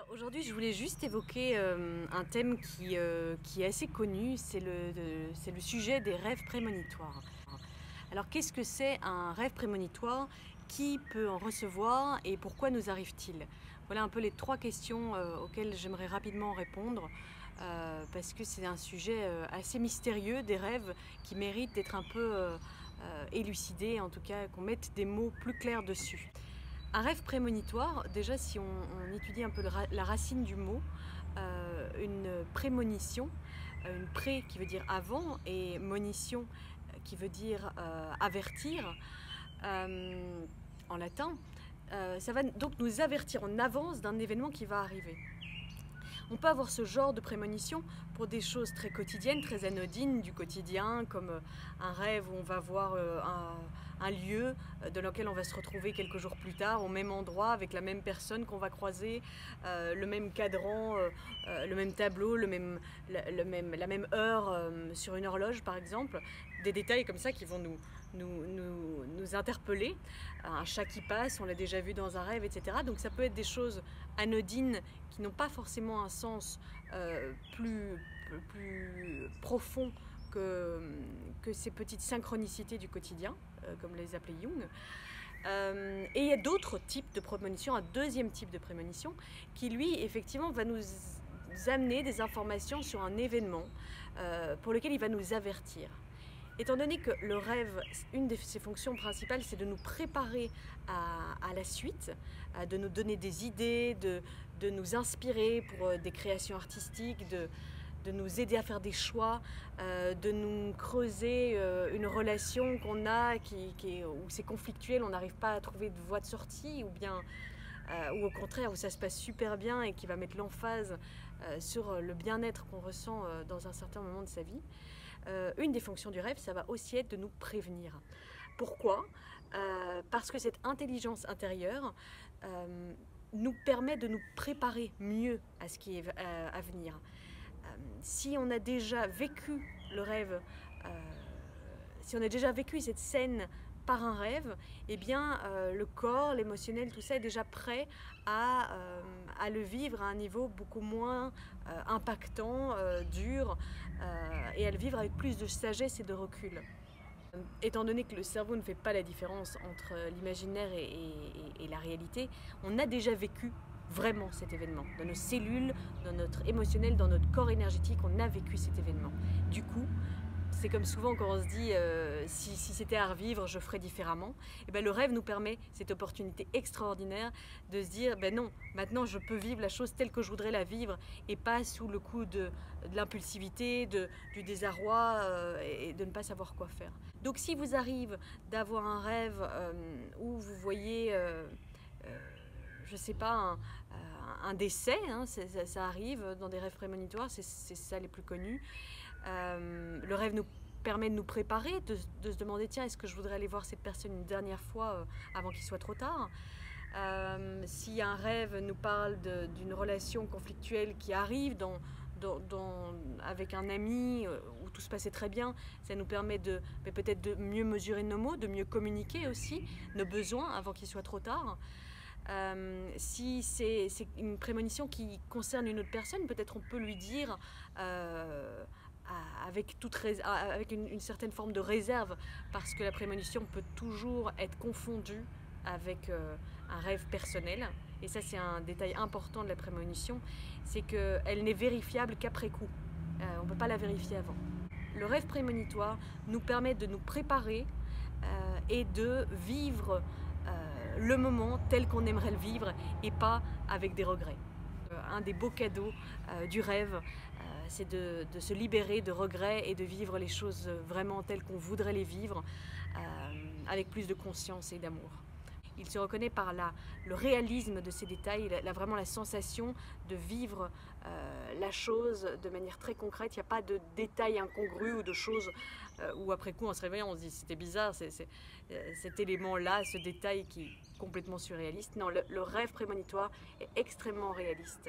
Alors aujourd'hui, je voulais juste évoquer un thème qui est assez connu, c'est le sujet des rêves prémonitoires. Alors qu'est-ce que c'est un rêve prémonitoire? Qui peut en recevoir et pourquoi nous arrive-t-il? Voilà un peu les trois questions auxquelles j'aimerais rapidement répondre parce que c'est un sujet assez mystérieux des rêves qui méritent d'être un peu élucidés, en tout cas qu'on mette des mots plus clairs dessus. Un rêve prémonitoire, déjà si on étudie un peu la racine du mot, une prémonition, une pré qui veut dire avant et monition qui veut dire avertir en latin, ça va donc nous avertir en avance d'un événement qui va arriver. On peut avoir ce genre de prémonition pour des choses très quotidiennes, très anodines du quotidien, comme un rêve où on va voir un lieu dans lequel on va se retrouver quelques jours plus tard, au même endroit, avec la même personne qu'on va croiser, le même cadran, le même tableau, la même heure sur une horloge par exemple. Des détails comme ça qui vont nous interpeller. Un chat qui passe, on l'a déjà vu dans un rêve, etc. Donc ça peut être des choses anodines qui n'ont pas forcément un sens plus profond que ces petites synchronicités du quotidien, comme les appelait Jung. Et il y a d'autres types de prémonitions, un deuxième type de prémonition qui lui effectivement va nous amener des informations sur un événement pour lequel il va nous avertir. Étant donné que le rêve, une de ses fonctions principales, c'est de nous préparer à la suite, de nous donner des idées, de nous inspirer pour des créations artistiques, de nous aider à faire des choix, de nous creuser une relation qu'on a où c'est conflictuel, on n'arrive pas à trouver de voie de sortie, ou au contraire où ça se passe super bien et qui va mettre l'emphase sur le bien-être qu'on ressent dans un certain moment de sa vie. Une des fonctions du rêve, ça va aussi être de nous prévenir. Pourquoi? Parce que cette intelligence intérieure nous permet de nous préparer mieux à ce qui est à venir. Si on a déjà vécu le rêve, si on a déjà vécu cette scène par un rêve, eh bien le corps, l'émotionnel, tout ça est déjà prêt à le vivre à un niveau beaucoup moins impactant, dur, et à le vivre avec plus de sagesse et de recul. Étant donné que le cerveau ne fait pas la différence entre l'imaginaire et la réalité, on a déjà vécu vraiment cet événement. Dans nos cellules, dans notre émotionnel, dans notre corps énergétique, on a vécu cet événement. Du coup, c'est comme souvent quand on se dit si c'était à revivre, je ferais différemment. Et ben, le rêve nous permet cette opportunité extraordinaire de se dire ben non, maintenant je peux vivre la chose telle que je voudrais la vivre et pas sous le coup de l'impulsivité, du désarroi et de ne pas savoir quoi faire. Donc si vous arrive d'avoir un rêve où vous voyez je sais pas, un décès, hein, ça arrive dans des rêves prémonitoires, c'est ça les plus connus. Le rêve nous permet de nous préparer, de se demander tiens, est-ce que je voudrais aller voir cette personne une dernière fois avant qu'il soit trop tard. Si un rêve nous parle d'une relation conflictuelle qui arrive avec un ami où tout se passait très bien, ça nous permet peut-être de mieux mesurer nos mots, de mieux communiquer aussi nos besoins avant qu'il soit trop tard. Si c'est une prémonition qui concerne une autre personne, peut-être on peut lui dire avec une certaine forme de réserve, parce que la prémonition peut toujours être confondue avec un rêve personnel. Et ça, c'est un détail important de la prémonition, c'est qu'elle n'est vérifiable qu'après coup. On ne peut pas la vérifier avant. Le rêve prémonitoire nous permet de nous préparer et de vivre le moment tel qu'on aimerait le vivre et pas avec des regrets. Un des beaux cadeaux du rêve, c'est de se libérer de regrets et de vivre les choses vraiment telles qu'on voudrait les vivre, avec plus de conscience et d'amour. Il se reconnaît par le réalisme de ces détails, vraiment la sensation de vivre la chose de manière très concrète. Il n'y a pas de détails incongrus ou de choses où après coup en se réveillant on se dit c'était bizarre, cet élément-là, ce détail qui est complètement surréaliste. Non, le rêve prémonitoire est extrêmement réaliste.